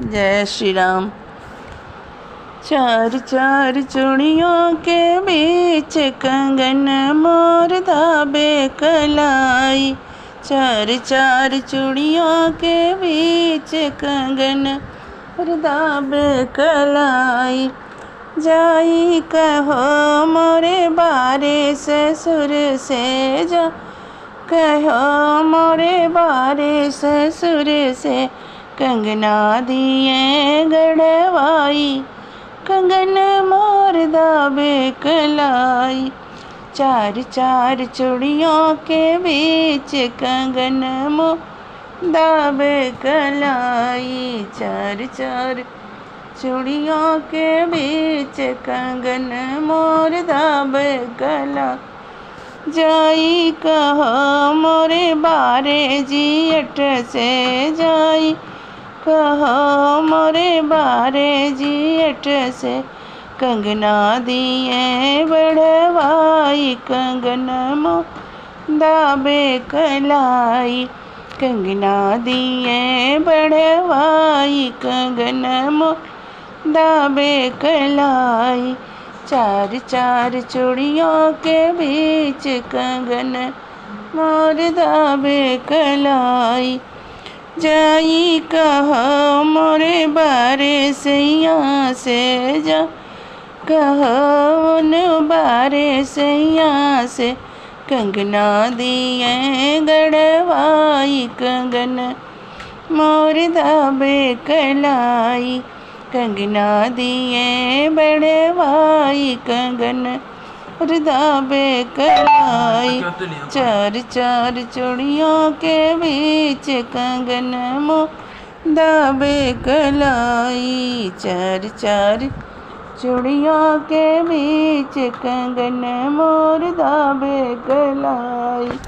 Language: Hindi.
जय श्री राम। चार चार चूड़ियों के बीच कंगन मोर दाबे कलाई। चार चार चूड़ियों के बीच कंगन मोर दाबे कलाई। जाई कहो मोरे बारे ससुर से जा, कहो मोरे बारे ससुर से कंगना दिए गड़वाई। कंगन मोर दाबे कलाई। चार चार चूड़ियों के बीच कंगन मोर दाबे कलाई। चार चार चूड़ियों के बीच कंगन मोर दाबे कलाई। जाई कहो मोरे बारे जियट से जाई, कहो मोरे बारे जियट से कंगना दिए बढ़वाई। कंगन मोर दाबे कलाई। कंगना दिए बढ़वाई। कंगन मोर दाबे कलाई। चार चार चूड़ियों के बीच कंगन मोर दाबे कलाई। जाई कहो मोरे बारे सैया से जा, कहो उन बारे सैया से कंगना दिए गड़वाई। कंगन मोर दाबे कलाई। कंगना दिए बढ़वाई। कंगन मोर दाबे कलाई। चार चार चूड़ियों के बीच कंगन मोर दाबे कलाई। चार चार चूड़ियों के बीच कंगन मोर दाबे कलाई।